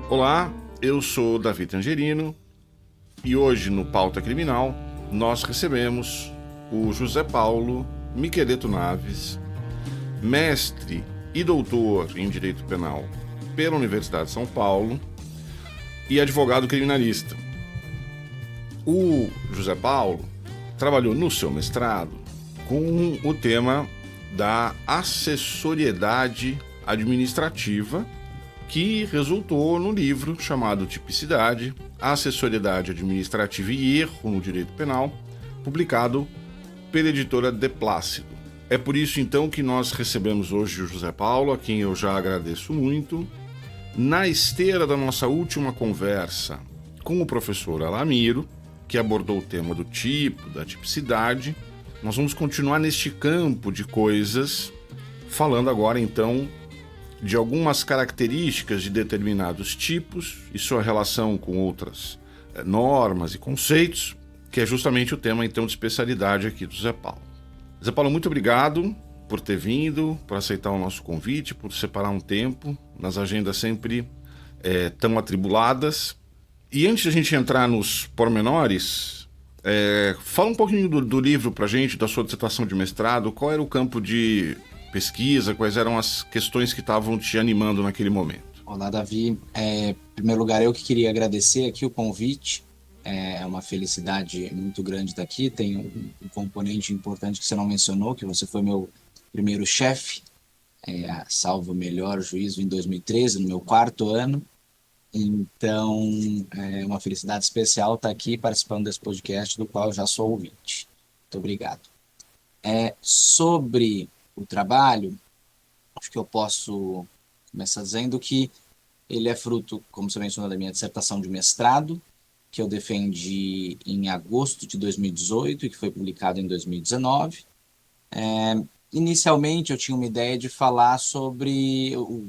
Olá, eu sou Davi Tangerino e hoje no Pauta Criminal nós recebemos o José Paulo Miqueleto Naves, mestre e doutor em Direito Penal pela Universidade de São Paulo e advogado criminalista. O José Paulo trabalhou no seu mestrado com o tema da acessoriedade administrativa, que resultou no livro chamado Tipicidade, Acessoriedade Administrativa e Erro no Direito Penal, publicado pela editora De Plácido. É por isso, então, que nós recebemos hoje o José Paulo, a quem eu já agradeço muito. Na esteira da nossa última conversa com o professor Alamiro, que abordou o tema do tipo, da tipicidade, nós vamos continuar neste campo de coisas, falando agora, então, de algumas características de determinados tipos e sua relação com outras normas e conceitos, que é justamente o tema, então, de especialidade aqui do Zé Paulo. Zé Paulo, muito obrigado por ter vindo, por aceitar o nosso convite, por separar um tempo nas agendas sempre tão atribuladas. E antes de a gente entrar nos pormenores, fala um pouquinho do livro pra gente, da sua dissertação de mestrado. Qual era o campo de pesquisa, quais eram as questões que estavam te animando naquele momento? Olá, Davi. Em primeiro lugar, eu que queria agradecer aqui o convite. É uma felicidade muito grande estar aqui. Tem um componente importante que você não mencionou, que você foi meu primeiro chefe, salvo o melhor juízo em 2013, no meu 4º ano. Então, é uma felicidade especial estar aqui participando desse podcast, do qual eu já sou ouvinte. Muito obrigado. Sobre o trabalho, acho que eu posso começar dizendo que ele é fruto, como você mencionou, da minha dissertação de mestrado, que eu defendi em agosto de 2018 e que foi publicado em 2019. Inicialmente, eu tinha uma ideia de falar sobre... O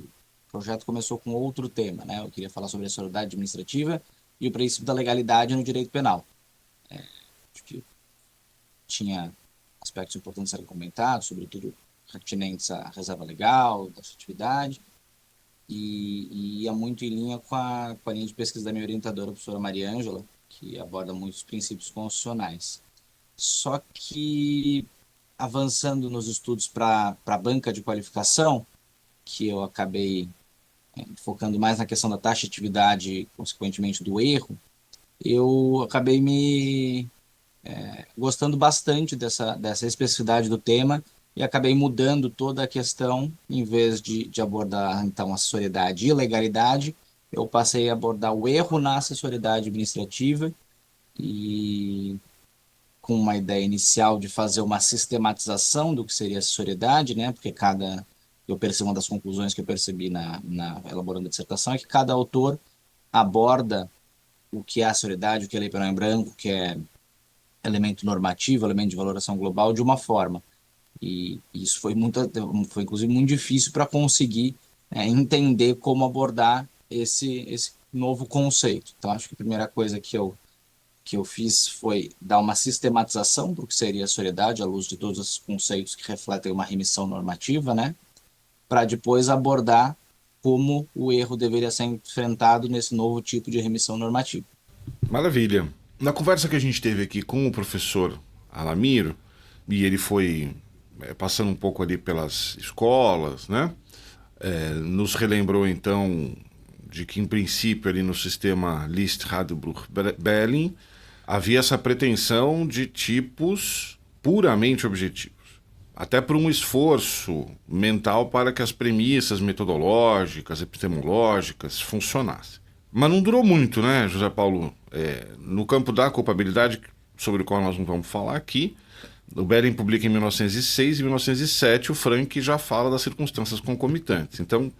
projeto começou com outro tema, né? Eu queria falar sobre a acessoriedade administrativa e o princípio da legalidade no direito penal. Acho que tinha aspectos importantes a ser comentados, sobretudo pertinentes à reserva legal, da atividade, e ia muito em linha com a linha de pesquisa da minha orientadora, a professora Maria Ângela, que aborda muitos princípios constitucionais. Só que, avançando nos estudos para a banca de qualificação, que eu acabei focando mais na questão da taxatividade e, consequentemente, do erro, eu acabei me gostando bastante dessa especificidade do tema e acabei mudando toda a questão. Em vez de abordar, então, a acessoriedade e legalidade, eu passei a abordar o erro na acessoriedade administrativa, e com uma ideia inicial de fazer uma sistematização do que seria a acessoriedade, né? Porque eu percebi, uma das conclusões que eu percebi elaborando a dissertação é que cada autor aborda o que é a acessoriedade, o que é lei penal em branco, o que é elemento normativo, elemento de valoração global, de uma forma. E isso foi inclusive muito difícil para conseguir entender como abordar esse novo conceito. Então, acho que a primeira coisa que eu fiz foi dar uma sistematização do que seria a acessoriedade, à luz de todos os conceitos que refletem uma remissão normativa, né? Para depois abordar como o erro deveria ser enfrentado nesse novo tipo de remissão normativa. Maravilha. Na conversa que a gente teve aqui com o professor Alamiro, e ele foi passando um pouco ali pelas escolas, né? Nos relembrou, então, de que, em princípio, ali no sistema List-Radbruch-Belling, havia essa pretensão de tipos puramente objetivos. Até por um esforço mental para que as premissas metodológicas, epistemológicas funcionassem. Mas não durou muito, né, José Paulo? No campo da culpabilidade, sobre o qual nós não vamos falar aqui, o Belling publica em 1906 e em 1907 o Frank já fala das circunstâncias concomitantes. Então,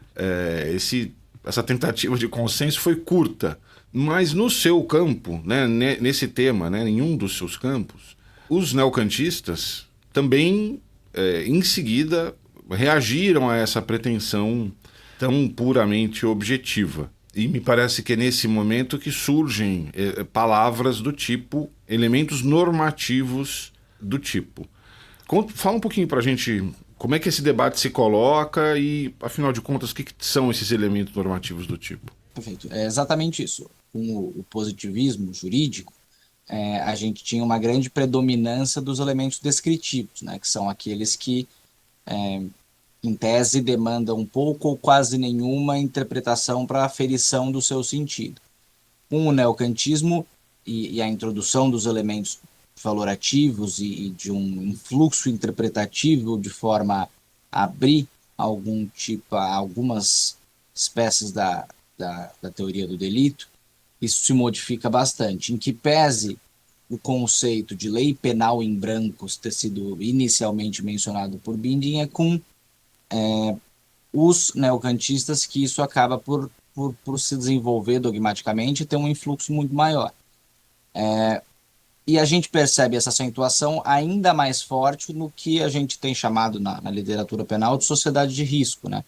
essa tentativa de consenso foi curta. Mas no seu campo, né, nesse tema, né, em um dos seus campos, os neocantistas também, em seguida, reagiram a essa pretensão tão puramente objetiva. E me parece que é nesse momento que surgem palavras do tipo, elementos normativos do tipo. Fala um pouquinho pra gente como é que esse debate se coloca e, afinal de contas, o que são esses elementos normativos do tipo? Perfeito. É exatamente isso. Com o positivismo jurídico, a gente tinha uma grande predominância dos elementos descritivos, né, que são aqueles que, em tese, demandam pouco ou quase nenhuma interpretação para a aferição do seu sentido. Com o neocantismo e a introdução dos elementos valorativos e de um influxo interpretativo de forma a abrir algumas espécies da teoria do delito, isso se modifica bastante. Em que pese o conceito de lei penal em brancos ter sido inicialmente mencionado por Binding, é com os neocantistas que isso acaba por se desenvolver dogmaticamente e ter um influxo muito maior. E a gente percebe essa acentuação ainda mais forte no que a gente tem chamado na literatura penal de sociedade de risco, né?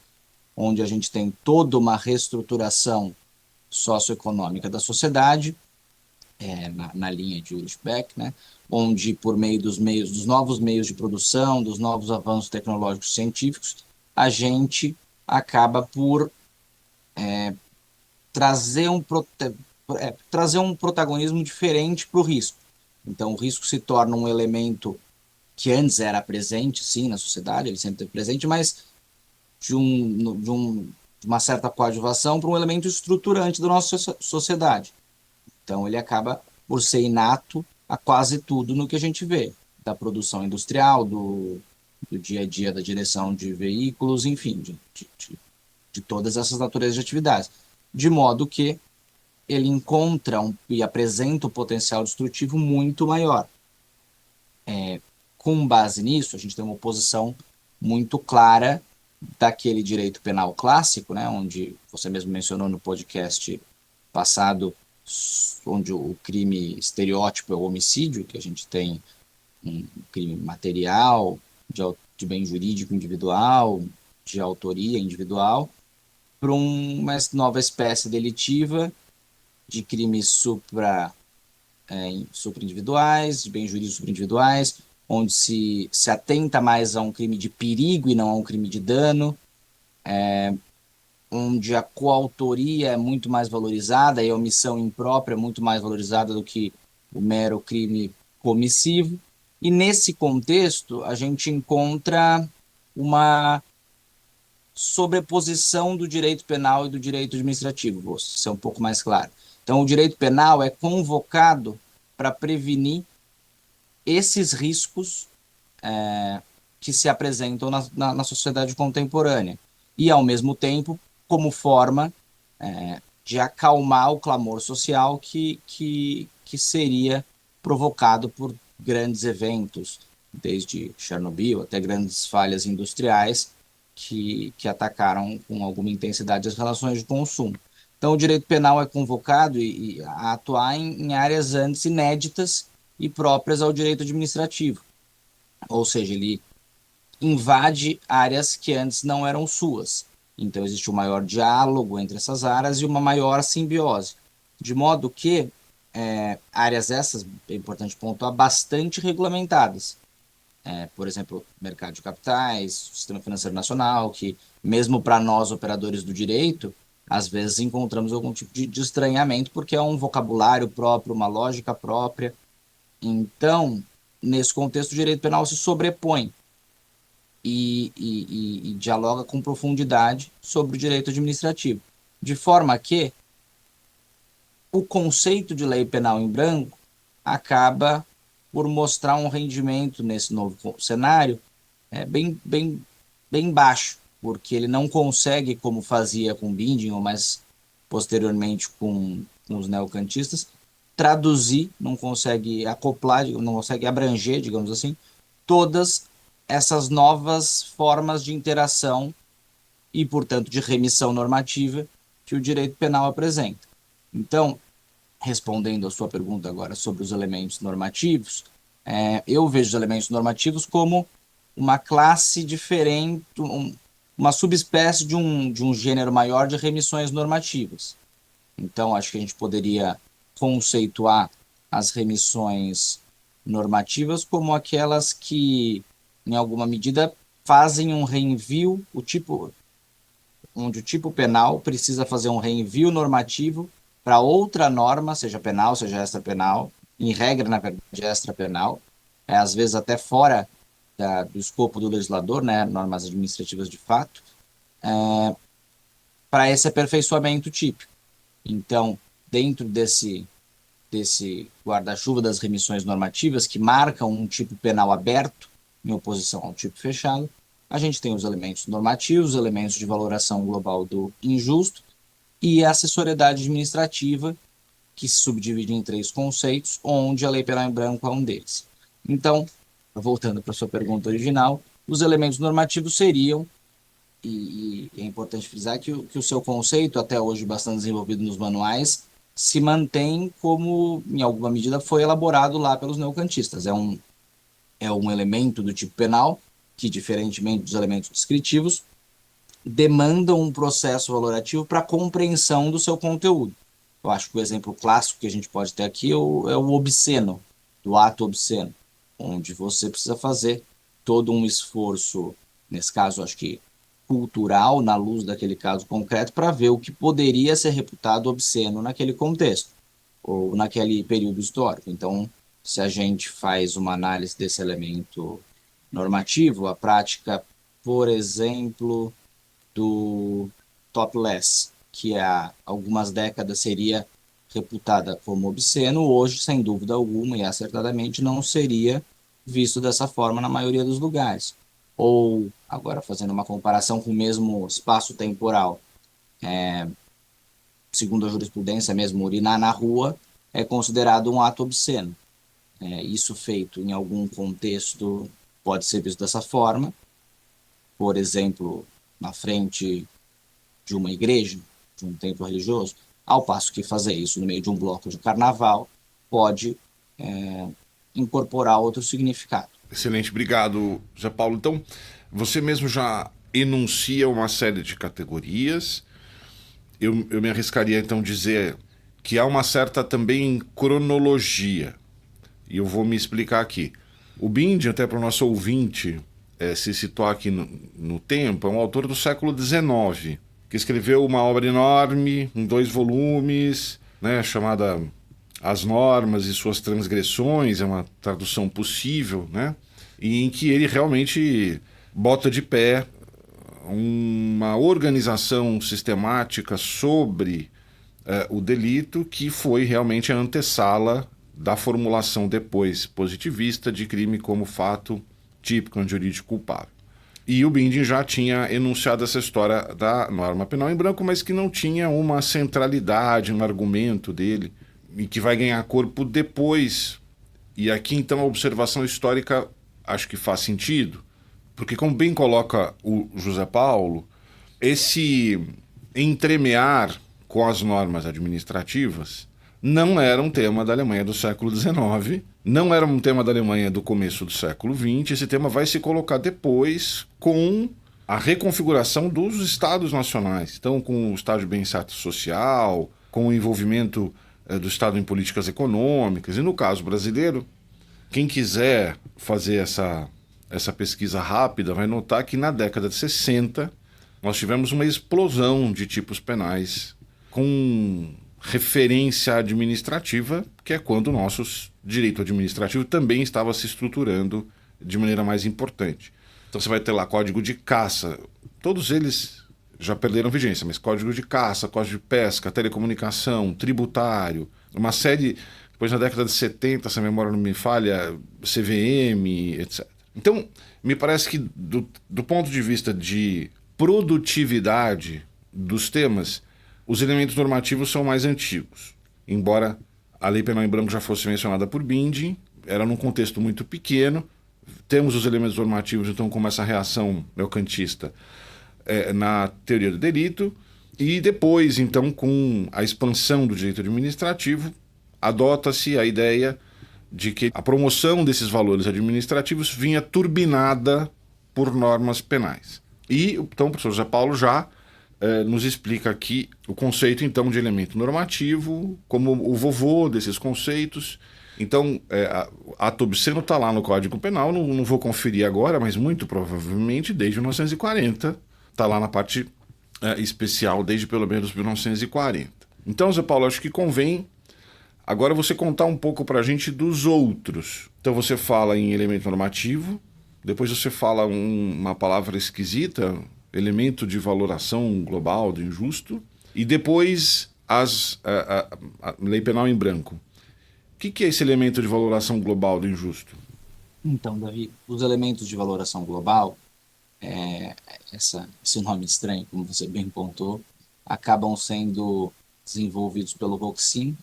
Onde a gente tem toda uma reestruturação socioeconômica da sociedade, na linha de Ulrich Beck, né? Onde, por meio dos novos meios de produção, dos novos avanços tecnológicos científicos, a gente acaba por trazer um protagonismo diferente para o risco. Então, o risco se torna um elemento que antes era presente, sim, na sociedade, ele sempre esteve presente, mas de uma certa coadjuvação para um elemento estruturante da nossa sociedade. Então, ele acaba por ser inato a quase tudo no que a gente vê, da produção industrial, do dia a dia da direção de veículos, enfim, de todas essas naturezas de atividades. De modo que ele encontra e apresenta um potencial destrutivo muito maior. Com base nisso, a gente tem uma oposição muito clara daquele direito penal clássico, né, onde você mesmo mencionou no podcast passado, onde o crime estereótipo é o homicídio, que a gente tem um crime material, de bem jurídico individual, de autoria individual, para uma nova espécie delitiva de crimes supra-individuais, de bens jurídicos supra-individuais, onde se atenta mais a um crime de perigo e não a um crime de dano, onde a coautoria é muito mais valorizada e a omissão imprópria é muito mais valorizada do que o mero crime comissivo. E nesse contexto, a gente encontra uma sobreposição do direito penal e do direito administrativo, vou ser um pouco mais claro. Então, o direito penal é convocado para prevenir esses riscos que se apresentam na sociedade contemporânea. E, ao mesmo tempo, como forma de acalmar o clamor social que seria provocado por grandes eventos, desde Chernobyl até grandes falhas industriais que atacaram com alguma intensidade as relações de consumo. Então, o direito penal é convocado a atuar em áreas antes inéditas e próprias ao direito administrativo. Ou seja, ele invade áreas que antes não eram suas. Então, existe um maior diálogo entre essas áreas e uma maior simbiose. De modo que áreas essas, é importante pontuar, bastante regulamentadas. Por exemplo, mercado de capitais, sistema financeiro nacional, que mesmo para nós, operadores do direito, às vezes encontramos algum tipo de estranhamento, porque é um vocabulário próprio, uma lógica própria. Então, nesse contexto, o direito penal se sobrepõe e dialoga com profundidade sobre o direito administrativo. De forma que o conceito de lei penal em branco acaba por mostrar um rendimento nesse novo cenário bem baixo, porque ele não consegue, como fazia com Binding, ou mais posteriormente com os neocantistas, traduzir, não consegue acoplar, não consegue abranger, digamos assim, todas essas novas formas de interação e, portanto, de remissão normativa que o direito penal apresenta. Então, respondendo a sua pergunta agora sobre os elementos normativos, eu vejo os elementos normativos como uma classe diferente, uma subespécie de um gênero maior de remissões normativas. Então, acho que a gente poderia conceituar as remissões normativas como aquelas que, em alguma medida, fazem um reenvio, onde o tipo penal precisa fazer um reenvio normativo para outra norma, seja penal, seja extrapenal, em regra, na verdade, extrapenal, às vezes até fora do escopo do legislador, né, normas administrativas de fato, para esse aperfeiçoamento típico. Então, dentro desse guarda-chuva das remissões normativas, que marcam um tipo penal aberto, em oposição ao tipo fechado, a gente tem os elementos normativos, os elementos de valoração global do injusto e a acessoriedade administrativa, que se subdivide em 3 conceitos, onde a lei penal em branco é um deles. Então, voltando para a sua pergunta original, os elementos normativos seriam, e é importante frisar que o seu conceito, até hoje bastante desenvolvido nos manuais, se mantém como, em alguma medida, foi elaborado lá pelos neocantistas. É um elemento do tipo penal, que, diferentemente dos elementos descritivos, demandam um processo valorativo para a compreensão do seu conteúdo. Eu acho que o exemplo clássico que a gente pode ter aqui é o obsceno, do ato obsceno, onde você precisa fazer todo um esforço, nesse caso, acho que cultural, na luz daquele caso concreto, para ver o que poderia ser reputado obsceno naquele contexto, ou naquele período histórico. Então, se a gente faz uma análise desse elemento normativo, a prática, por exemplo, do topless, que há algumas décadas seria reputada como obsceno, hoje, sem dúvida alguma, e acertadamente, não seria visto dessa forma na maioria dos lugares. Ou, agora fazendo uma comparação com o mesmo espaço temporal, segundo a jurisprudência mesmo, urinar na rua é considerado um ato obsceno. Isso feito em algum contexto pode ser visto dessa forma, por exemplo, na frente de uma igreja, de um templo religioso, ao passo que fazer isso no meio de um bloco de carnaval pode incorporar outro significado. Excelente, obrigado, José Paulo. Então, você mesmo já enuncia uma série de categorias. Eu me arriscaria, então, dizer que há uma certa também cronologia. E eu vou me explicar aqui. O Binding, até para o nosso ouvinte se situar aqui no tempo, é um autor do século XIX, que escreveu uma obra enorme, em 2 volumes, né, chamada As Normas e Suas Transgressões, é uma tradução possível, né, e em que ele realmente bota de pé uma organização sistemática sobre o delito, que foi realmente a antessala da formulação depois positivista de crime como fato típico jurídico culpável. E o Binding já tinha enunciado essa história da norma penal em branco, mas que não tinha uma centralidade no argumento dele, e que vai ganhar corpo depois. E aqui, então, a observação histórica acho que faz sentido, porque, como bem coloca o José Paulo, esse entremear com as normas administrativas não era um tema da Alemanha do século XIX, não era um tema da Alemanha do começo do século XX. Esse tema vai se colocar depois com a reconfiguração dos estados nacionais. Então, com o estado de bem-estar social, com o envolvimento do Estado em políticas econômicas. E no caso brasileiro, quem quiser fazer essa pesquisa rápida vai notar que na década de 60 nós tivemos uma explosão de tipos penais com referência administrativa, que é quando o nosso direito administrativo também estava se estruturando de maneira mais importante. Então você vai ter lá código de caça, todos eles já perderam vigência, mas código de caça, código de pesca, telecomunicação, tributário, uma série, depois na década de 70, se a memória não me falha, CVM, etc. Então, me parece que do ponto de vista de produtividade dos temas, os elementos normativos são mais antigos. Embora a lei penal em branco já fosse mencionada por Binding, era num contexto muito pequeno. Temos os elementos normativos, então, como essa reação neocantista na teoria do delito, e depois, então, com a expansão do direito administrativo, adota-se a ideia de que a promoção desses valores administrativos vinha turbinada por normas penais. E, então, o professor José Paulo já nos explica aqui o conceito, então, de elemento normativo, como o vovô desses conceitos. Então, ato obsceno está lá no Código Penal, não vou conferir agora, mas muito provavelmente desde 1940 está lá na parte especial desde pelo menos 1940. Então, Zé Paulo, acho que convém agora você contar um pouco para a gente dos outros. Então você fala em elemento normativo, depois você fala uma palavra esquisita, elemento de valoração global do injusto, e depois a lei penal em branco. O que é esse elemento de valoração global do injusto? Então, Davi, os elementos de valoração global, é, esse nome estranho, como você bem pontuou, acabam sendo desenvolvidos pelo Roxin,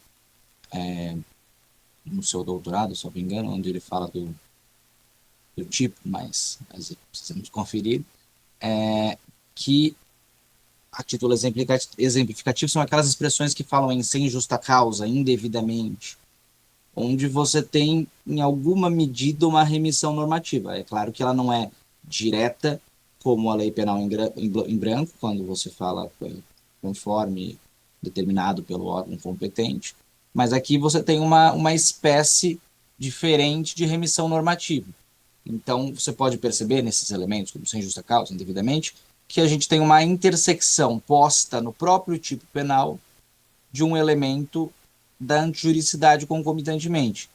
no seu doutorado, se não me engano, onde ele fala do tipo, mas precisamos conferir, que a título exemplificativo são aquelas expressões que falam em sem justa causa, indevidamente, onde você tem, em alguma medida, uma remissão normativa. É claro que ela não é direta, como a lei penal em branco, quando você fala conforme determinado pelo órgão competente, mas aqui você tem uma espécie diferente de remissão normativa. Então, você pode perceber nesses elementos, como sem justa causa, indevidamente, que a gente tem uma intersecção posta no próprio tipo penal de um elemento da antijuridicidade concomitantemente.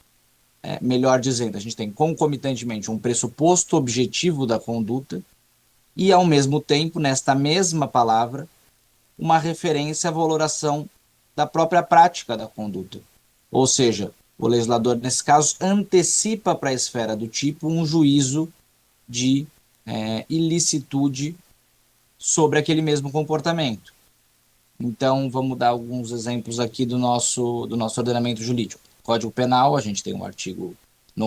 Melhor dizendo, a gente tem concomitantemente um pressuposto objetivo da conduta e, ao mesmo tempo, nesta mesma palavra, uma referência à valoração da própria prática da conduta. Ou seja, o legislador, nesse caso, antecipa para a esfera do tipo um juízo de ilicitude sobre aquele mesmo comportamento. Então, vamos dar alguns exemplos aqui do nosso ordenamento jurídico. Código Penal, a gente tem no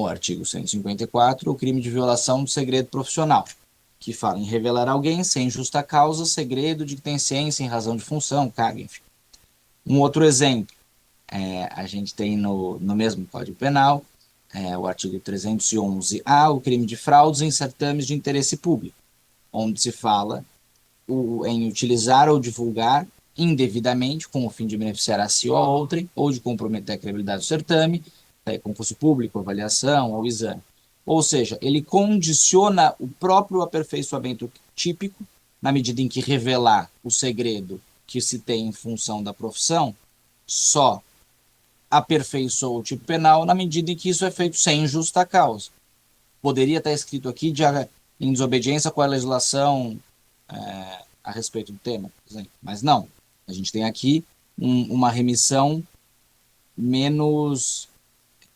artigo 154, o crime de violação do segredo profissional, que fala em revelar alguém sem justa causa, segredo de que tem ciência em razão de função, cargo, enfim. Um outro exemplo, a gente tem no mesmo Código Penal, o artigo 311-A, o crime de fraudes em certames de interesse público, onde se fala em utilizar ou divulgar indevidamente, com o fim de beneficiar a si ou a outrem, ou de comprometer a credibilidade do certame, concurso público, avaliação ou exame. Ou seja, ele condiciona o próprio aperfeiçoamento típico, na medida em que revelar o segredo que se tem em função da profissão, só aperfeiçoa o tipo penal na medida em que isso é feito sem justa causa. Poderia estar escrito aqui em desobediência com a legislação a respeito do tema, por exemplo. Mas não. A gente tem aqui uma remissão menos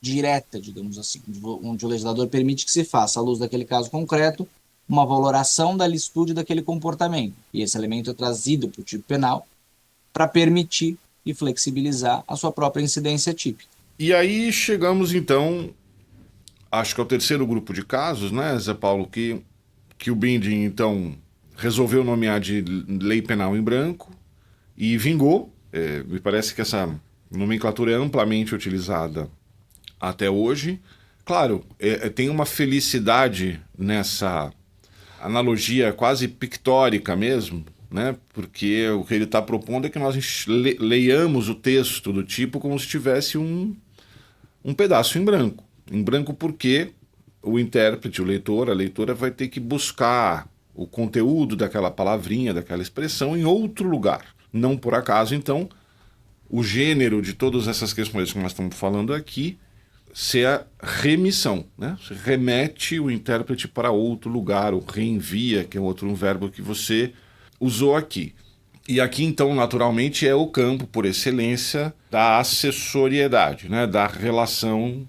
direta, digamos assim, onde o legislador permite que se faça, à luz daquele caso concreto, uma valoração da licitude daquele comportamento. E esse elemento é trazido para o tipo penal para permitir e flexibilizar a sua própria incidência típica. E aí chegamos, então, acho que é o terceiro grupo de casos, né, Zé Paulo, que o Binding, então, resolveu nomear de lei penal em branco e vingou. Me parece que essa nomenclatura é amplamente utilizada até hoje. Claro, tem uma felicidade nessa analogia quase pictórica mesmo, né? Porque o que ele está propondo é que nós leiamos o texto do tipo como se tivesse um pedaço em branco. Em branco porque o intérprete, o leitor, a leitora vai ter que buscar o conteúdo daquela palavrinha, daquela expressão em outro lugar. Não por acaso, então, o gênero de todas essas questões que nós estamos falando aqui ser a remissão, né? Você remete o intérprete para outro lugar, ou reenvia, que é um verbo que você usou aqui. E aqui, então, naturalmente, é o campo, por excelência, da acessoriedade, né? Da relação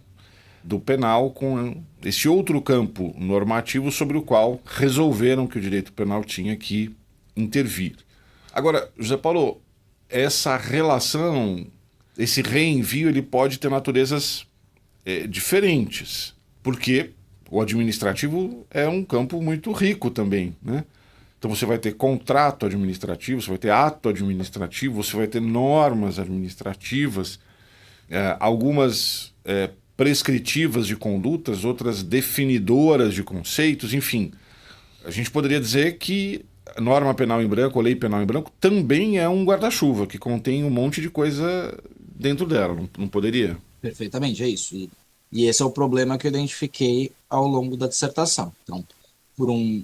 do penal com esse outro campo normativo sobre o qual resolveram que o direito penal tinha que intervir. Agora, José Paulo, essa relação, esse reenvio, ele pode ter naturezas diferentes, porque o administrativo é um campo muito rico também, né? Então você vai ter contrato administrativo, você vai ter ato administrativo, você vai ter normas administrativas, algumas prescritivas de condutas, outras definidoras de conceitos, enfim. A gente poderia dizer que a norma penal em branco, ou lei penal em branco, também é um guarda-chuva que contém um monte de coisa dentro dela, não poderia? Perfeitamente, é isso. E esse é o problema que eu identifiquei ao longo da dissertação. Então, por um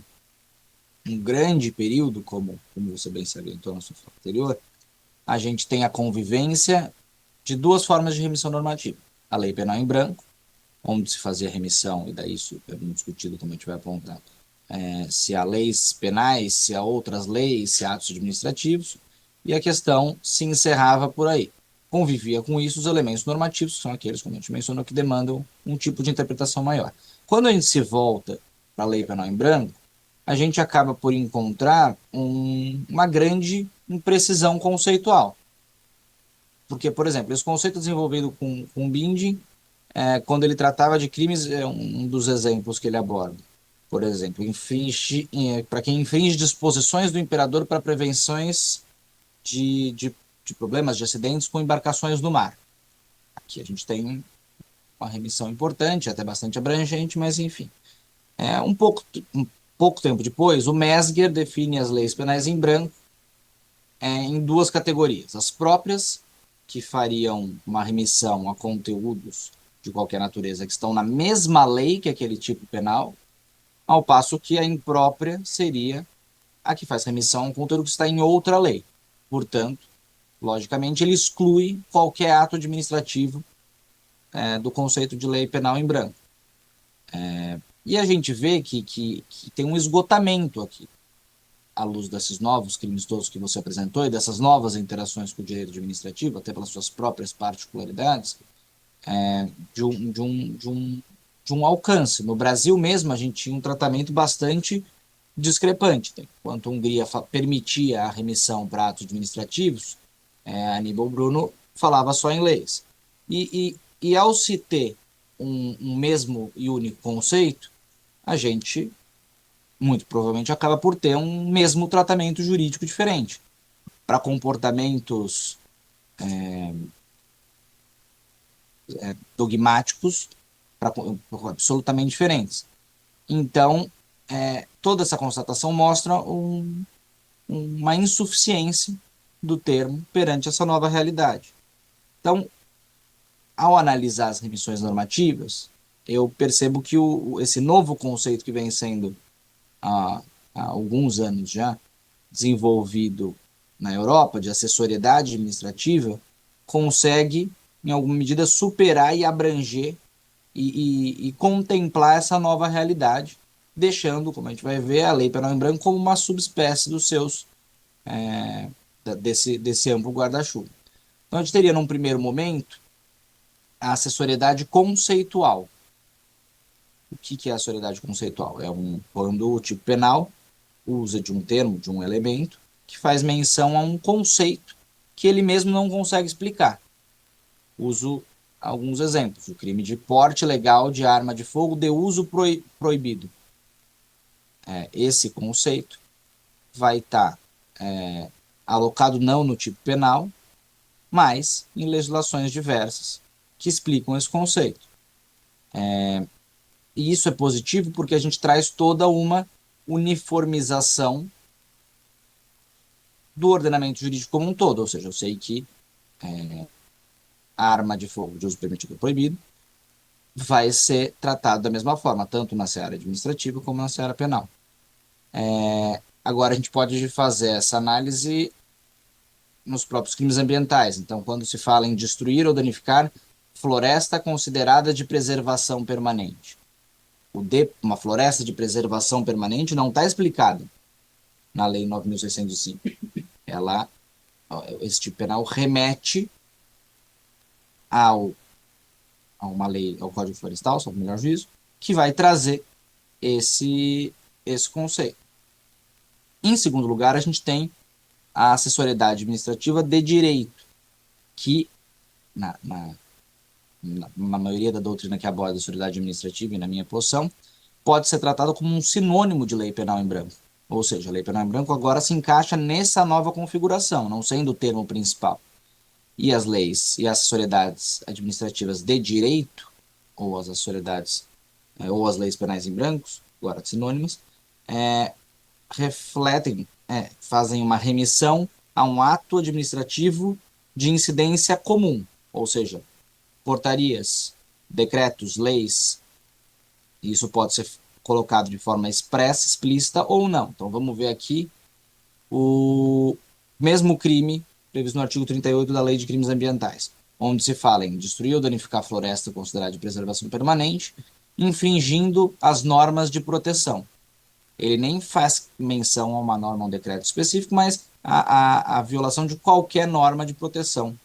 um grande período, como você bem salientou na sua fala anterior, a gente tem a convivência de duas formas de remissão normativa. A lei penal em branco, onde se fazia remissão, e daí isso é muito discutido, como a gente vai apontar, se há leis penais, se há outras leis, se há atos administrativos, e a questão se encerrava por aí. Convivia com isso os elementos normativos, que são aqueles, como a gente mencionou, que demandam um tipo de interpretação maior. Quando a gente se volta para a lei penal em branco, a gente acaba por encontrar uma grande imprecisão conceitual. Porque, por exemplo, esse conceito desenvolvido com Binding, quando ele tratava de crimes, é um dos exemplos que ele aborda. Por exemplo, para quem infringe disposições do imperador para prevenções de problemas, de acidentes com embarcações no mar. Aqui a gente tem uma remissão importante, até bastante abrangente, mas enfim. Um pouco tempo depois, o Mesger define as leis penais em branco em duas categorias. As próprias, que fariam uma remissão a conteúdos de qualquer natureza que estão na mesma lei que aquele tipo penal, ao passo que a imprópria seria a que faz remissão a um conteúdo que está em outra lei. Portanto, logicamente, ele exclui qualquer ato administrativo do conceito de lei penal em branco. E a gente vê que tem um esgotamento aqui, à luz desses novos crimes todos que você apresentou e dessas novas interações com o direito administrativo, até pelas suas próprias particularidades, de um alcance. No Brasil mesmo, a gente tinha um tratamento bastante discrepante. Enquanto a Hungria permitia a remissão para atos administrativos, Aníbal Bruno falava só em leis. E ao se ter um mesmo e único conceito, a gente muito provavelmente acaba por ter um mesmo tratamento jurídico diferente para comportamentos dogmáticos absolutamente diferentes. Então, toda essa constatação mostra uma insuficiência do termo perante essa nova realidade. Então, ao analisar as remissões normativas, eu percebo que esse novo conceito que vem sendo há alguns anos já desenvolvido na Europa, de acessoriedade administrativa, consegue, em alguma medida, superar e abranger e contemplar essa nova realidade, deixando, como a gente vai ver, a lei penal em branco como uma subespécie dos seus desse amplo guarda-chuva. Então, a gente teria, num primeiro momento, a acessoriedade conceitual. O que é a acessoriedade conceitual? Quando o tipo penal usa de um termo, de um elemento, que faz menção a um conceito que ele mesmo não consegue explicar. Uso alguns exemplos. O crime de porte legal de arma de fogo de uso proibido. Esse conceito vai estar alocado não no tipo penal, mas em legislações diversas que explicam esse conceito. E isso é positivo porque a gente traz toda uma uniformização do ordenamento jurídico como um todo. Ou seja, eu sei que a arma de fogo de uso permitido ou proibido vai ser tratado da mesma forma, tanto na seara administrativa como na seara penal. Agora, a gente pode fazer essa análise nos próprios crimes ambientais. Então, quando se fala em destruir ou danificar floresta considerada de preservação permanente. Uma floresta de preservação permanente não está explicada na Lei 9.605. Esse tipo penal remete a uma lei, ao Código Florestal, sob o melhor juízo, que vai trazer esse conceito. Em segundo lugar, a gente tem a acessoriedade administrativa de direito, que na maioria da doutrina que aborda a acessoriedade administrativa e na minha posição, pode ser tratada como um sinônimo de lei penal em branco. Ou seja, a lei penal em branco agora se encaixa nessa nova configuração, não sendo o termo principal. E as leis e as acessoriedades administrativas de direito, ou as acessoriedades, ou as leis penais em brancos, agora sinônimas, refletem, fazem uma remissão a um ato administrativo de incidência comum, ou seja, portarias, decretos, leis, isso pode ser colocado de forma expressa, explícita ou não. Então vamos ver aqui o mesmo crime previsto no artigo 38 da Lei de Crimes Ambientais, onde se fala em destruir ou danificar a floresta considerada de preservação permanente, infringindo as normas de proteção. Ele nem faz menção a uma norma, a um decreto específico, mas a violação de qualquer norma de proteção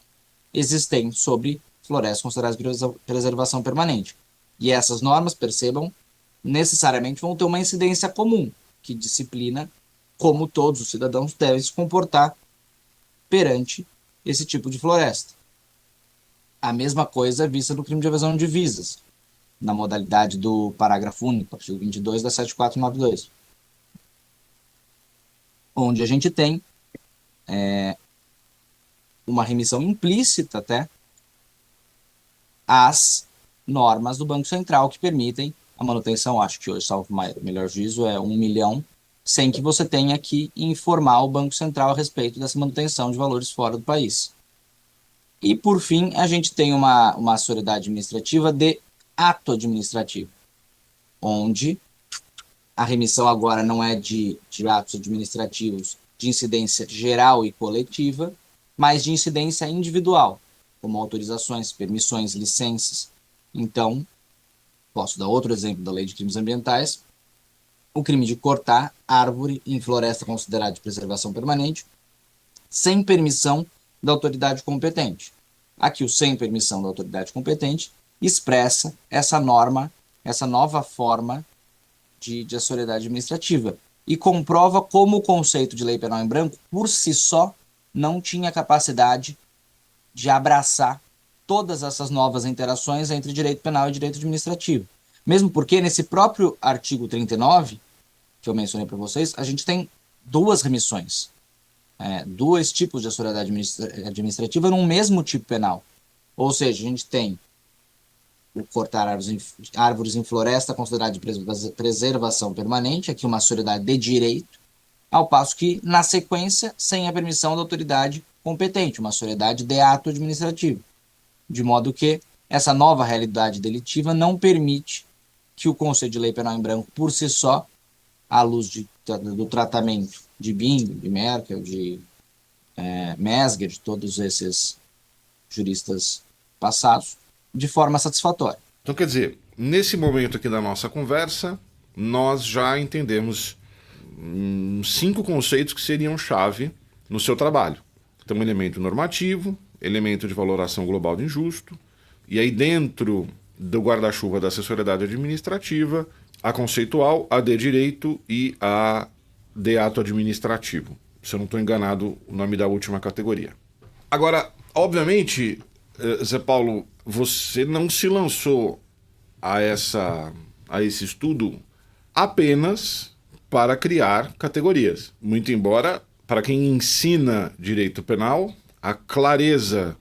existente sobre florestas consideradas de preservação permanente. E essas normas, percebam, necessariamente vão ter uma incidência comum, que disciplina como todos os cidadãos devem se comportar perante esse tipo de floresta. A mesma coisa é vista no crime de evasão de divisas, na modalidade do parágrafo único, artigo 22 da 7492, onde a gente tem uma remissão implícita até às normas do Banco Central que permitem a manutenção, acho que hoje, salvo melhor juízo, é 1 milhão, sem que você tenha que informar o Banco Central a respeito dessa manutenção de valores fora do país. E, por fim, a gente tem uma sororidade administrativa de ato administrativo, onde a remissão agora não é de atos administrativos de incidência geral e coletiva, mas de incidência individual, como autorizações, permissões, licenças. Então, posso dar outro exemplo da Lei de Crimes Ambientais: o crime de cortar árvore em floresta considerada de preservação permanente, sem permissão da autoridade competente. Aqui o sem permissão da autoridade competente expressa essa norma, essa nova forma de asserioridade administrativa, e comprova como o conceito de lei penal em branco, por si só, não tinha capacidade de abraçar todas essas novas interações entre direito penal e direito administrativo. Mesmo porque nesse próprio artigo 39, que eu mencionei para vocês, a gente tem duas remissões, dois tipos de asserioridade administrativa num mesmo tipo penal. Ou seja, a gente tem o cortar árvores em floresta considerado de preservação permanente, aqui uma asserioridade de direito, ao passo que, na sequência, sem a permissão da autoridade competente, uma asserioridade de ato administrativo. De modo que essa nova realidade delitiva não permite que o conceito de lei penal em branco, por si só, à luz do tratamento de Bingham, de Merkel, de Mesger, de todos esses juristas passados, de forma satisfatória. Então, quer dizer, nesse momento aqui da nossa conversa, nós já entendemos 5 conceitos que seriam chave no seu trabalho. Então, elemento normativo, elemento de valoração global do injusto, e aí dentro do guarda-chuva da assessoriedade administrativa, a conceitual, a de direito e a de ato administrativo. Se eu não estou enganado, o nome da última categoria. Agora, obviamente, Zé Paulo, você não se lançou a esse estudo apenas para criar categorias. Muito embora, para quem ensina direito penal, a clareza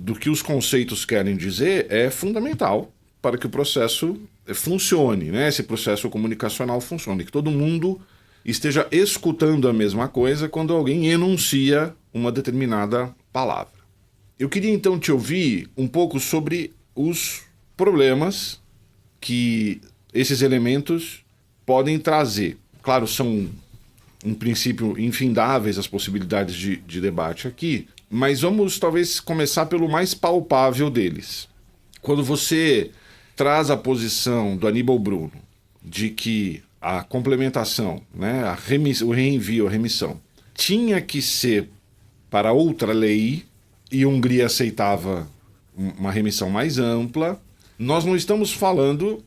do que os conceitos querem dizer é fundamental para que o processo funcione, né? Esse processo comunicacional funcione, que todo mundo esteja escutando a mesma coisa quando alguém enuncia uma determinada palavra. Eu queria então te ouvir um pouco sobre os problemas que esses elementos podem trazer. Claro, são, em princípio, infindáveis as possibilidades de debate aqui, mas vamos talvez começar pelo mais palpável deles. Quando você traz a posição do Aníbal Bruno de que a complementação, né, o reenvio, a remissão, tinha que ser para outra lei, e a Hungria aceitava uma remissão mais ampla, nós não estamos falando,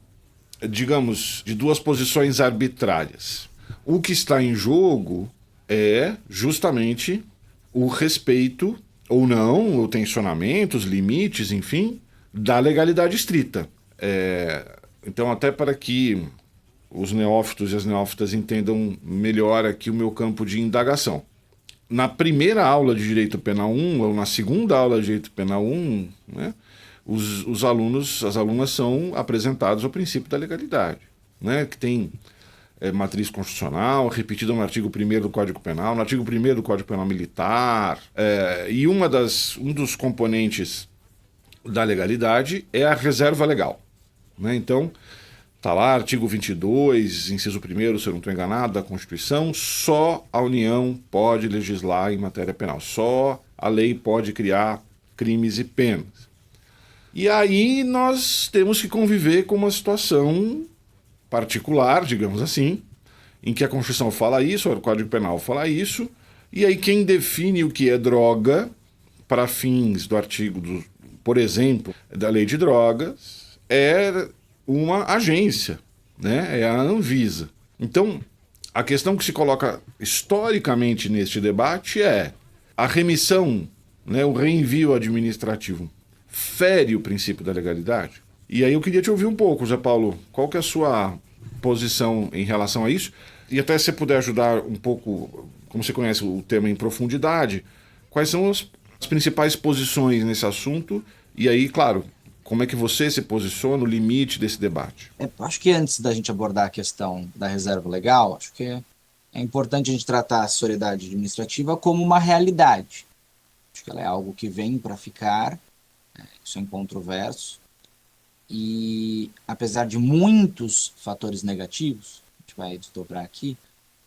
digamos, de duas posições arbitrárias. O que está em jogo é justamente o respeito, ou não, o tensionamento, os limites, enfim, da legalidade estrita. Então, até para que os neófitos e as neófitas entendam melhor aqui o meu campo de indagação. Na primeira aula de Direito Penal 1, ou na segunda aula de Direito Penal 1, né, os alunos, as alunas são apresentados ao princípio da legalidade, né, que tem matriz constitucional, repetida no artigo 1º do Código Penal, no artigo 1º do Código Penal Militar, e um dos componentes da legalidade é a reserva legal, né? Então, Está lá, artigo 22, inciso 1º, se eu não estou enganado, da Constituição, só a União pode legislar em matéria penal, só a lei pode criar crimes e penas. E aí nós temos que conviver com uma situação particular, digamos assim, em que a Constituição fala isso, o Código Penal fala isso, e aí quem define o que é droga, para fins do artigo, por exemplo, da lei de drogas, é uma agência, né? É a Anvisa. Então, a questão que se coloca historicamente neste debate é a remissão, né, o reenvio administrativo fere o princípio da legalidade? E aí eu queria te ouvir um pouco, Zé Paulo, qual que é a sua posição em relação a isso? E até se você puder ajudar um pouco, como você conhece o tema em profundidade, quais são as principais posições nesse assunto? E aí, claro, como é que você se posiciona no limite desse debate? Acho que antes da gente abordar a questão da reserva legal, acho que é importante a gente tratar a assessoridade administrativa como uma realidade. Acho que ela é algo que vem para ficar, isso é incontroverso. E apesar de muitos fatores negativos, a gente vai desdobrar aqui,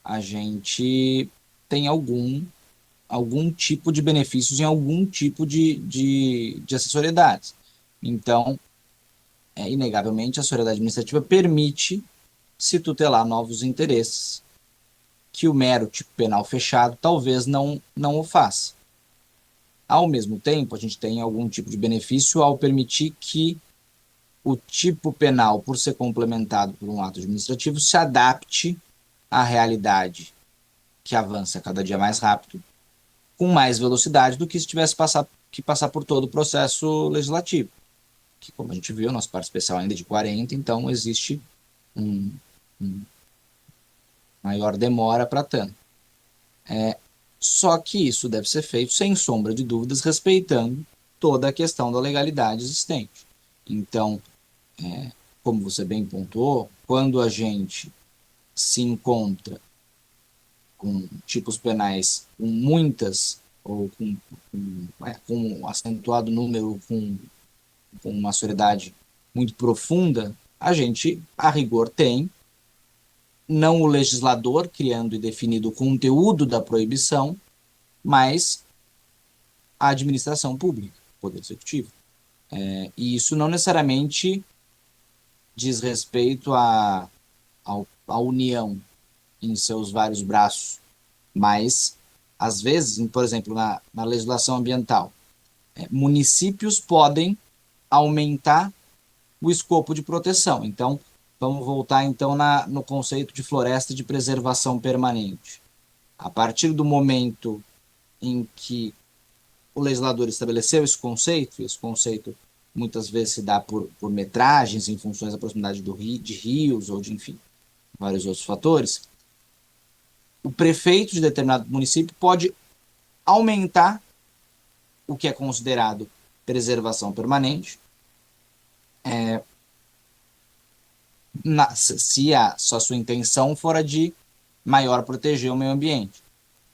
a gente tem algum tipo de benefícios em algum tipo de assessoriedades. Então, inegavelmente, a assessoria administrativa permite se tutelar novos interesses que o mero tipo penal fechado talvez não o faça. Ao mesmo tempo, a gente tem algum tipo de benefício ao permitir que o tipo penal, por ser complementado por um ato administrativo, se adapte à realidade que avança cada dia mais rápido, com mais velocidade do que se tivesse que passar por todo o processo legislativo. Que, como a gente viu, nosso parte especial ainda é de 40, então existe um maior demora para tanto. Só que isso deve ser feito, sem sombra de dúvidas, respeitando toda a questão da legalidade existente. Então, como você bem pontuou, quando a gente se encontra com tipos penais com muitas, ou com um acentuado número, com uma seriedade muito profunda, a gente, a rigor, tem não o legislador criando e definindo o conteúdo da proibição, mas a administração pública, o Poder Executivo. E isso não necessariamente diz respeito à União em seus vários braços, mas, às vezes, por exemplo, na legislação ambiental, municípios podem aumentar o escopo de proteção. Então, vamos voltar então no conceito de floresta de preservação permanente. A partir do momento em que o legislador estabeleceu esse conceito muitas vezes se dá por metragens em funções da proximidade de rios ou de, enfim, vários outros fatores, o prefeito de determinado município pode aumentar o que é considerado preservação permanente, se a sua intenção for a de maior proteger o meio ambiente.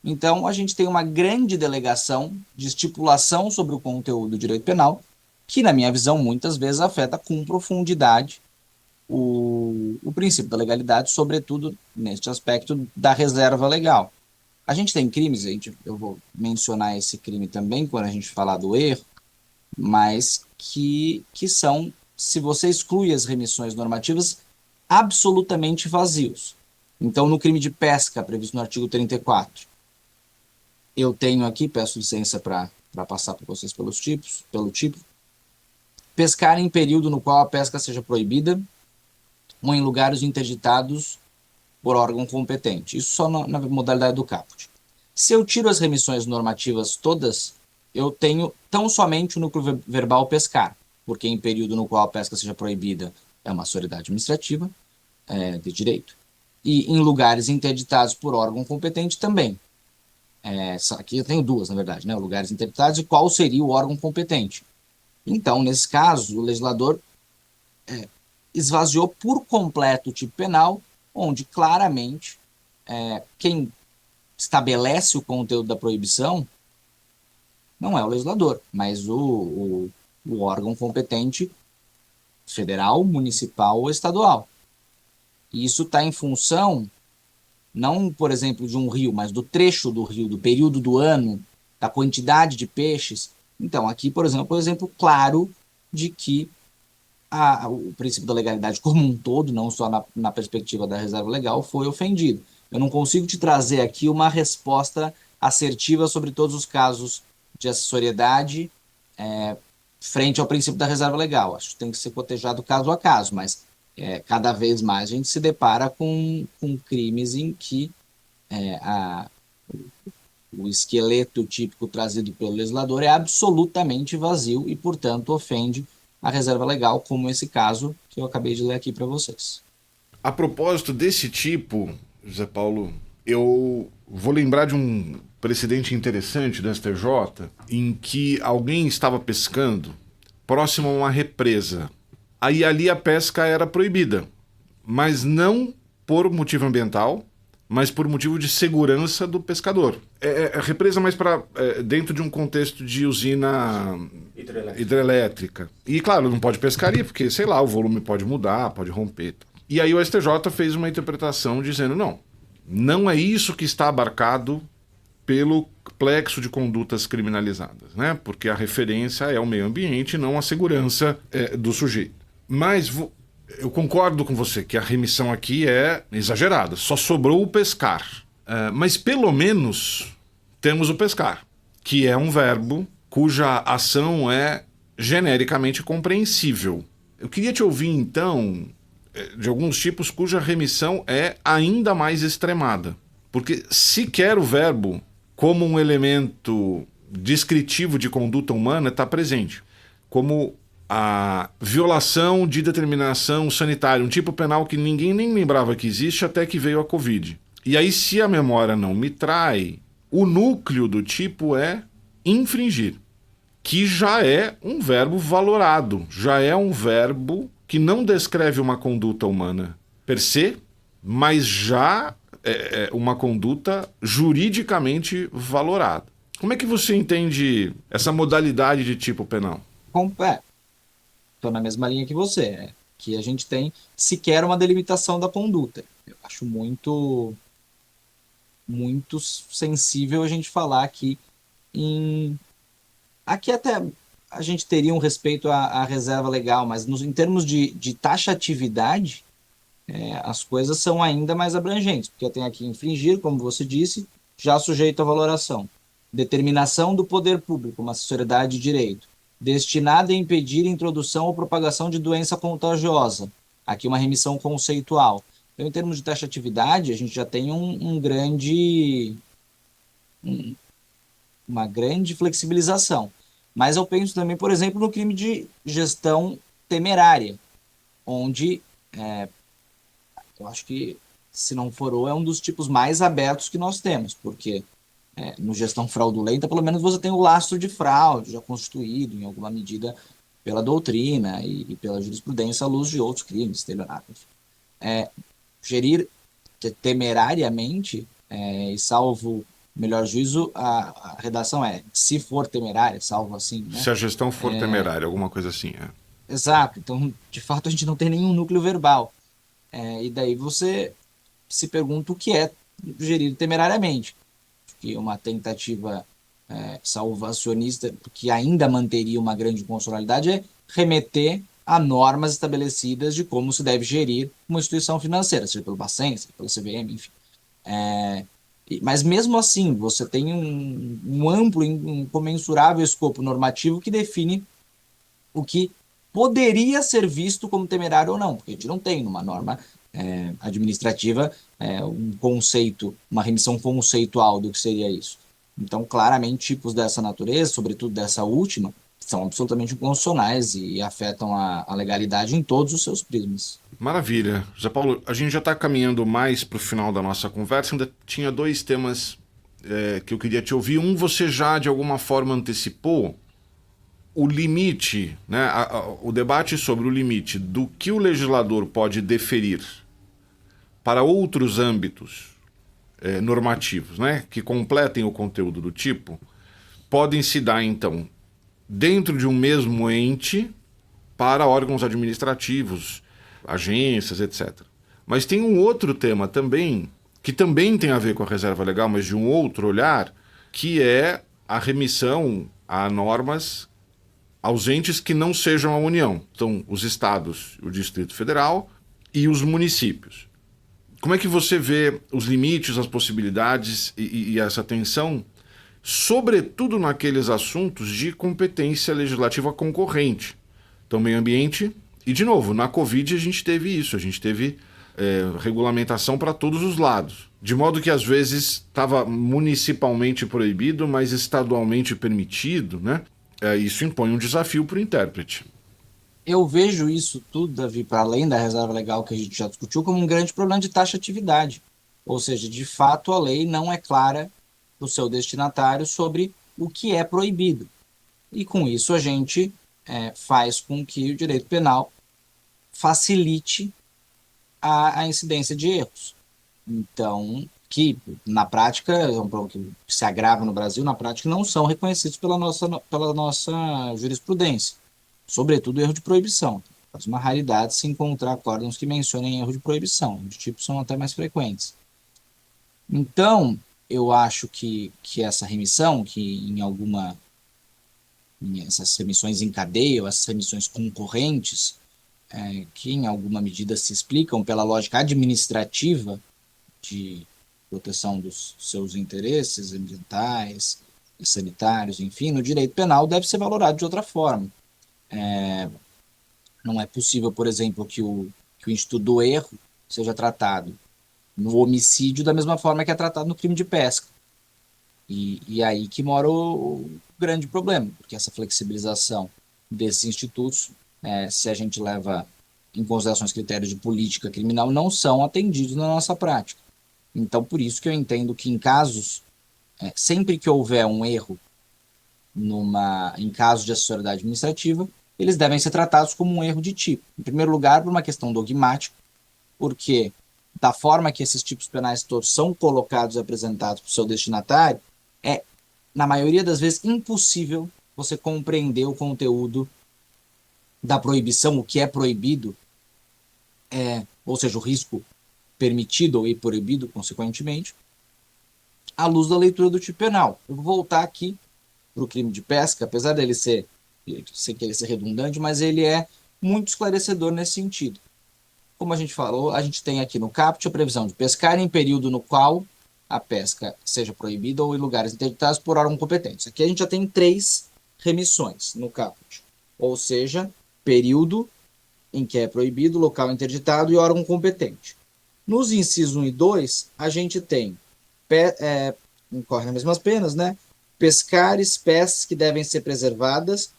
Então, a gente tem uma grande delegação de estipulação sobre o conteúdo do direito penal, que, na minha visão, muitas vezes afeta com profundidade o princípio da legalidade, sobretudo neste aspecto da reserva legal. A gente tem crimes, eu vou mencionar esse crime também quando a gente falar do erro, mas que são, se você exclui as remissões normativas, absolutamente vazios. Então, no crime de pesca, previsto no artigo 34, eu tenho aqui, peço licença para passar para vocês pelo tipo, pescar em período no qual a pesca seja proibida ou em lugares interditados por órgão competente. Isso só na modalidade do caput. Se eu tiro as remissões normativas todas, eu tenho tão somente o núcleo verbal pescar, porque em período no qual a pesca seja proibida é uma autoridade administrativa de direito. E em lugares interditados por órgão competente também. Aqui eu tenho duas, na verdade, né? Lugares interditados e qual seria o órgão competente. Então, nesse caso, o legislador esvaziou por completo o tipo penal, onde claramente quem estabelece o conteúdo da proibição não é o legislador, mas o órgão competente federal, municipal ou estadual. E isso está em função, não, por exemplo, de um rio, mas do trecho do rio, do período do ano, da quantidade de peixes. Então, aqui, por exemplo, é um exemplo claro de que o princípio da legalidade como um todo, não só na perspectiva da reserva legal, foi ofendido. Eu não consigo te trazer aqui uma resposta assertiva sobre todos os casos de acessoriedade frente ao princípio da reserva legal. Acho que tem que ser cotejado caso a caso, mas cada vez mais a gente se depara com crimes em que o esqueleto típico trazido pelo legislador é absolutamente vazio e, portanto, ofende a reserva legal, como esse caso que eu acabei de ler aqui para vocês. A propósito desse tipo, José Paulo, eu vou lembrar de um precedente interessante do STJ em que alguém estava pescando próximo a uma represa. Aí ali a pesca era proibida, mas não por motivo ambiental, mas por motivo de segurança do pescador. É represa mais para dentro de um contexto de usina hidrelétrica. E claro, não pode pescaria, porque, sei lá, o volume pode mudar, pode romper. E aí o STJ fez uma interpretação dizendo, não é isso que está abarcado pelo plexo de condutas criminalizadas, né? Porque a referência é o meio ambiente, não a segurança do sujeito. Mas eu concordo com você que a remissão aqui é exagerada, só sobrou o pescar. Mas pelo menos temos o pescar, que é um verbo cuja ação é genericamente compreensível. Eu queria te ouvir então de alguns tipos cuja remissão é ainda mais extremada. Porque sequer o verbo, como um elemento descritivo de conduta humana, está presente. Como a violação de determinação sanitária, um tipo penal que ninguém nem lembrava que existe até que veio a Covid. E aí, se a memória não me trai, o núcleo do tipo é infringir, que já é um verbo valorado, já é um verbo que não descreve uma conduta humana per se, mas já é uma conduta juridicamente valorada. Como é que você entende essa modalidade de tipo penal? Estou na mesma linha que você, que a gente tem sequer uma delimitação da conduta. Eu acho muito sensível a gente falar aqui Aqui até a gente teria um respeito à reserva legal, mas em termos de taxatividade, as coisas são ainda mais abrangentes, porque tem aqui infringir, como você disse, já sujeito à valoração. Determinação do poder público, uma sociedade de direito, destinada a impedir a introdução ou propagação de doença contagiosa. Aqui uma remissão conceitual. Então, em termos de taxatividade, a gente já tem uma grande flexibilização. Mas eu penso também, por exemplo, no crime de gestão temerária, onde eu acho que, se não for é um dos tipos mais abertos que nós temos, porque no gestão fraudulenta, pelo menos você tem o lastro de fraude já constituído, em alguma medida, pela doutrina e pela jurisprudência à luz de outros crimes, estelionato. Gerir temerariamente, e salvo melhor juízo, a redação se for temerária, salvo assim, né? Se a gestão for temerária, alguma coisa assim. Exato. Então, de fato, a gente não tem nenhum núcleo verbal. E daí você se pergunta o que é gerir temerariamente. Que uma tentativa salvacionista, que ainda manteria uma grande constitucionalidade, é remeter a normas estabelecidas de como se deve gerir uma instituição financeira, seja pelo Bacen, seja pelo CVM, enfim. Mas mesmo assim, você tem um amplo, incomensurável escopo normativo que define o que poderia ser visto como temerário ou não, porque a gente não tem numa norma administrativa um conceito, uma remissão conceitual do que seria isso. Então, claramente, tipos dessa natureza, sobretudo dessa última, são absolutamente inconstitucionais e afetam a legalidade em todos os seus prismas. Maravilha. José Paulo, a gente já está caminhando mais para o final da nossa conversa. Ainda tinha dois temas que eu queria te ouvir. Um, você já de alguma forma antecipou o limite, né? O debate sobre o limite do que o legislador pode deferir para outros âmbitos normativos, né? Que completem o conteúdo do tipo, podem se dar, então, dentro de um mesmo ente para órgãos administrativos, agências, etc. Mas tem um outro tema também, que também tem a ver com a reserva legal, mas de um outro olhar, que é a remissão a normas aos entes que não sejam a União. Então, os estados, o Distrito Federal e os municípios. Como é que você vê os limites, as possibilidades e essa tensão, sobretudo naqueles assuntos de competência legislativa concorrente? Então, meio ambiente. E, de novo, na Covid a gente teve isso, a gente teve regulamentação para todos os lados. De modo que, às vezes, estava municipalmente proibido, mas estadualmente permitido, né? Isso impõe um desafio para o intérprete. Eu vejo isso tudo, Davi, para além da reserva legal que a gente já discutiu, como um grande problema de taxatividade. Ou seja, de fato, a lei não é clara para o seu destinatário sobre o que é proibido. E com isso a gente faz com que o direito penal facilite a incidência de erros. Então, que na prática, é um problema que se agrava no Brasil, na prática não são reconhecidos pela nossa jurisprudência. Sobretudo erro de proibição. É uma raridade se encontrar acórdãos que mencionem erro de proibição. De tipo são até mais frequentes. Então, eu acho que essa remissão, que essas remissões em cadeia, ou essas remissões concorrentes, que em alguma medida se explicam pela lógica administrativa de proteção dos seus interesses ambientais, sanitários, enfim, no direito penal deve ser valorado de outra forma. Não é possível, por exemplo, que o instituto do erro seja tratado no homicídio da mesma forma que é tratado no crime de pesca. E aí que mora o grande problema, porque essa flexibilização desses institutos, se a gente leva em consideração os critérios de política criminal, não são atendidos na nossa prática. Então, por isso que eu entendo que em casos, sempre que houver um erro em caso de acessoriedade administrativa, eles devem ser tratados como um erro de tipo. Em primeiro lugar, por uma questão dogmática, porque da forma que esses tipos penais todos são colocados e apresentados para o seu destinatário, na maioria das vezes, impossível você compreender o conteúdo da proibição, o que é proibido, ou seja, o risco permitido ou proibido, consequentemente, à luz da leitura do tipo penal. Eu vou voltar aqui para o crime de pesca, apesar dele sem querer ser redundante, mas ele é muito esclarecedor nesse sentido. Como a gente falou, a gente tem aqui no caput a previsão de pescar em período no qual a pesca seja proibida ou em lugares interditados por órgão competente. Aqui a gente já tem 3 remissões no caput, ou seja, período em que é proibido, local interditado e órgão competente. Nos incisos 1 e 2, a gente tem, incorre nas mesmas penas, né? Pescar espécies que devem ser preservadas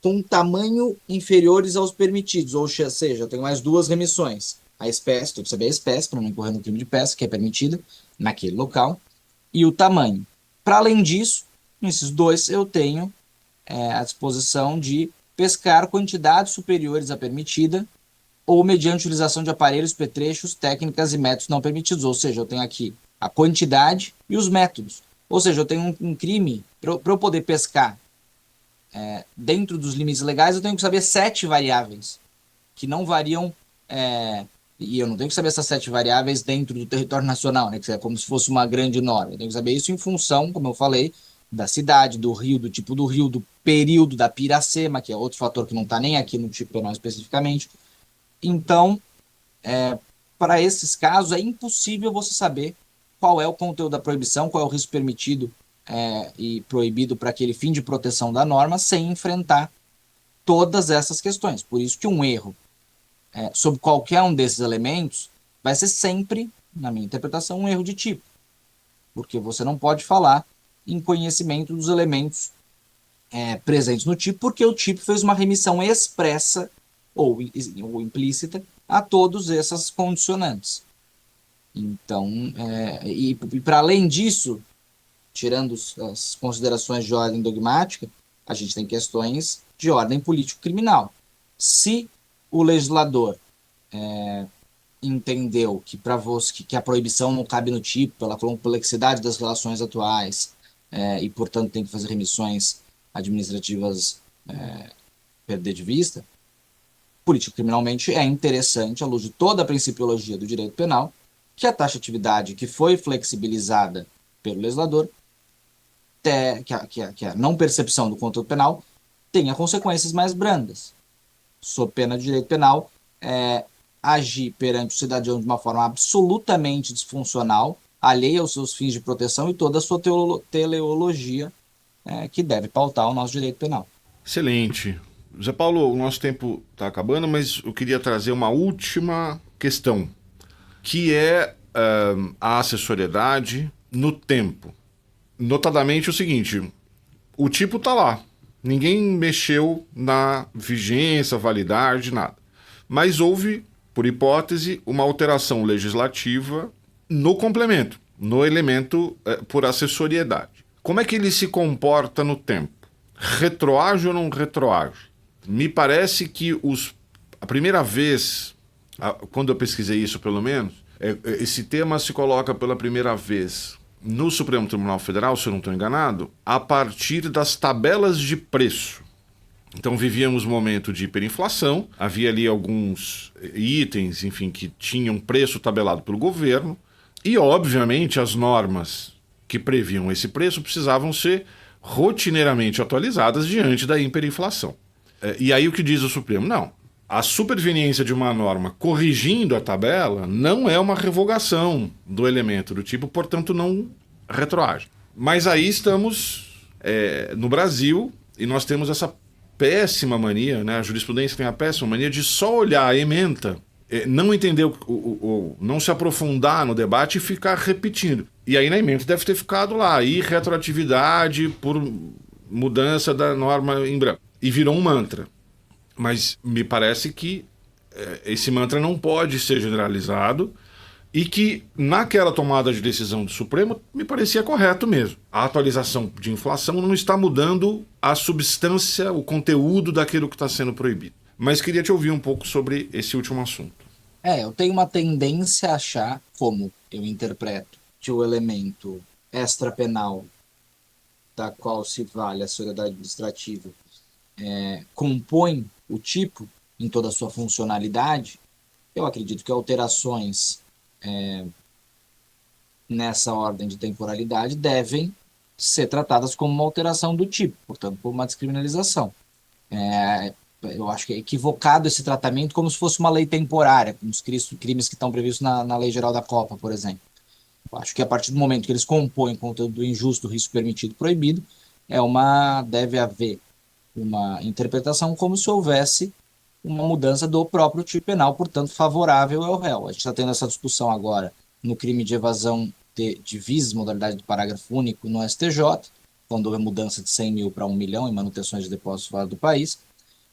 com tamanho inferiores aos permitidos, ou seja, eu tenho mais 2 remissões. A espécie, tenho que saber a espécie, para não incorrer no crime de pesca, que é permitida naquele local, e o tamanho. Para além disso, nesses 2, eu tenho à disposição de pescar quantidades superiores à permitida ou mediante utilização de aparelhos, petrechos, técnicas e métodos não permitidos. Ou seja, eu tenho aqui a quantidade e os métodos. Ou seja, eu tenho um crime, para eu poder pescar dentro dos limites legais, eu tenho que saber 7 variáveis, que não variam, e eu não tenho que saber essas 7 variáveis dentro do território nacional, né, que é como se fosse uma grande norma. Eu tenho que saber isso em função, como eu falei, da cidade, do rio, do tipo do rio, do período da piracema, que é outro fator que não está nem aqui no tipo penal especificamente. Então, para esses casos, é impossível você saber qual é o conteúdo da proibição, qual é o risco permitido e proibido para aquele fim de proteção da norma, sem enfrentar todas essas questões. Por isso que um erro sobre qualquer um desses elementos vai ser sempre, na minha interpretação, um erro de tipo. Porque você não pode falar em conhecimento dos elementos presentes no tipo, porque o tipo fez uma remissão expressa ou implícita a todos essas condicionantes. Então, e para além disso, tirando as considerações de ordem dogmática, a gente tem questões de ordem político-criminal. Se o legislador entendeu que para você que a proibição não cabe no tipo, pela complexidade das relações atuais, e, portanto, tem que fazer remissões administrativas perder de vista, político criminalmente é interessante, à luz de toda a principiologia do direito penal, que a taxatividade que foi flexibilizada pelo legislador, que a não percepção do conteúdo penal, tenha consequências mais brandas. Sob pena de direito penal, agir perante o cidadão de uma forma absolutamente disfuncional, alheia aos seus fins de proteção e toda a sua teleologia que deve pautar o nosso direito penal. Excelente. Zé Paulo, o nosso tempo está acabando, mas eu queria trazer uma última questão, que é a acessoriedade no tempo. Notadamente o seguinte, o tipo está lá, ninguém mexeu na vigência, validade, nada. Mas houve, por hipótese, uma alteração legislativa no complemento, no elemento por acessoriedade. Como é que ele se comporta no tempo? Retroage ou não retroage? Me parece que a primeira vez, quando eu pesquisei isso pelo menos, esse tema se coloca pela primeira vez no Supremo Tribunal Federal, se eu não estou enganado, a partir das tabelas de preço. Então vivíamos um momento de hiperinflação, havia ali alguns itens, enfim, que tinham preço tabelado pelo governo, e obviamente as normas que previam esse preço precisavam ser rotineiramente atualizadas diante da hiperinflação. E aí o que diz o Supremo? Não, a superveniência de uma norma corrigindo a tabela não é uma revogação do elemento do tipo, portanto não retroage. Mas aí estamos no Brasil e nós temos essa péssima mania, né? A jurisprudência tem a péssima mania de só olhar a ementa, não entender, não se aprofundar no debate e ficar repetindo. E aí na ementa deve ter ficado lá, aí retroatividade por mudança da norma em branco. E virou um mantra. Mas me parece que esse mantra não pode ser generalizado e que naquela tomada de decisão do Supremo me parecia correto mesmo. A atualização de inflação não está mudando a substância, o conteúdo daquilo que está sendo proibido. Mas queria te ouvir um pouco sobre esse último assunto. Eu tenho uma tendência a achar, como eu interpreto, que o elemento extrapenal da qual se vale a sociedade administrativa compõe o tipo em toda a sua funcionalidade. Eu acredito que alterações nessa ordem de temporalidade devem ser tratadas como uma alteração do tipo, portanto, como uma descriminalização. Eu acho que é equivocado esse tratamento como se fosse uma lei temporária, como os crimes que estão previstos na Lei Geral da Copa, por exemplo. Eu acho que a partir do momento que eles compõem conteúdo injusto, risco permitido, proibido, deve haver uma interpretação como se houvesse uma mudança do próprio tipo penal, portanto, favorável ao réu. A gente está tendo essa discussão agora no crime de evasão de vias, modalidade do parágrafo único no STJ, quando houve mudança de 100 mil para 1 milhão em manutenções de depósitos fora do país,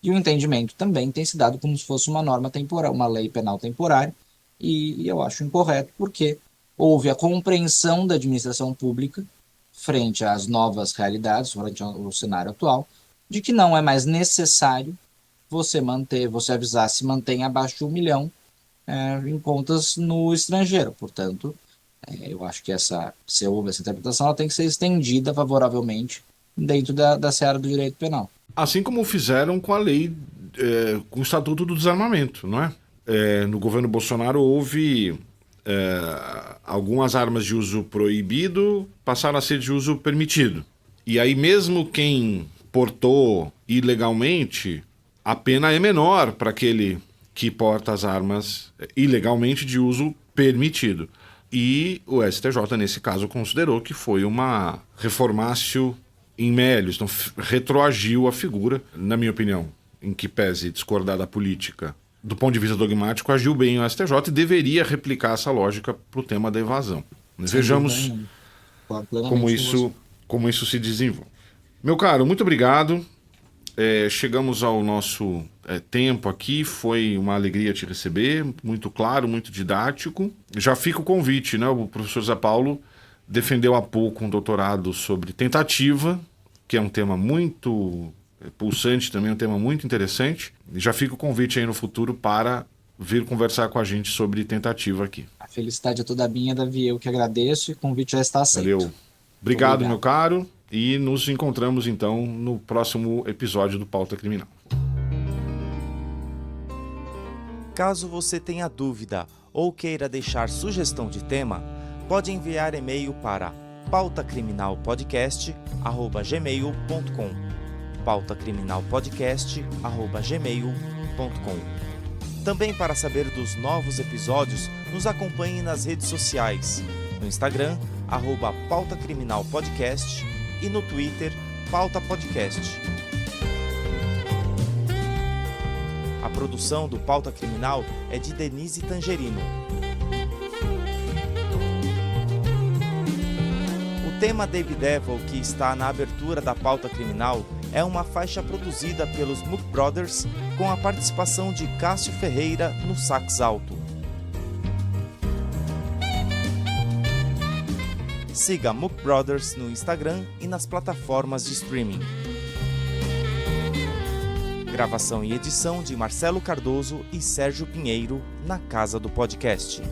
e o entendimento também tem se dado como se fosse uma norma temporária, uma lei penal temporária, e eu acho incorreto, porque houve a compreensão da administração pública frente às novas realidades, frente ao cenário atual, de que não é mais necessário você avisar se mantém abaixo de 1 milhão em contas no estrangeiro. Portanto, eu acho que se houve essa interpretação, ela tem que ser estendida favoravelmente dentro da seara do direito penal. Assim como fizeram com a lei, com o Estatuto do Desarmamento, não é? No governo Bolsonaro houve algumas armas de uso proibido passaram a ser de uso permitido. E aí mesmo quem portou ilegalmente, a pena é menor para aquele que porta as armas ilegalmente de uso permitido. E o STJ, nesse caso, considerou que foi uma reformatio in melius, então retroagiu a figura, na minha opinião, em que pese discordar da política. Do ponto de vista dogmático, agiu bem o STJ e deveria replicar essa lógica para o tema da evasão. Vejamos como isso se desenvolve. Meu caro, muito obrigado. Chegamos ao nosso tempo aqui, foi uma alegria te receber, muito claro, muito didático. Já fica o convite, né? O professor Zé Paulo defendeu há pouco um doutorado sobre tentativa, que é um tema muito pulsante também, um tema muito interessante. Já fica o convite aí no futuro para vir conversar com a gente sobre tentativa aqui. A felicidade é toda minha, Davi, eu que agradeço e o convite já está aceito. Valeu. Obrigado, meu caro, e nos encontramos então no próximo episódio do Pauta Criminal. Caso você tenha dúvida ou queira deixar sugestão de tema, pode enviar e-mail para pautacriminalpodcast@gmail.com pautacriminalpodcast@gmail.com. Também para saber dos novos episódios, nos acompanhe nas redes sociais, no Instagram, @pautacriminalpodcast e no Twitter, pautapodcast. A produção do Pauta Criminal é de Denise Tangerino. O tema David Devil, que está na abertura da Pauta Criminal, é uma faixa produzida pelos Mook Brothers com a participação de Cássio Ferreira no sax alto. Siga Mook Brothers no Instagram e nas plataformas de streaming. Gravação e edição de Marcelo Cardoso e Sérgio Pinheiro, na Casa do Podcast.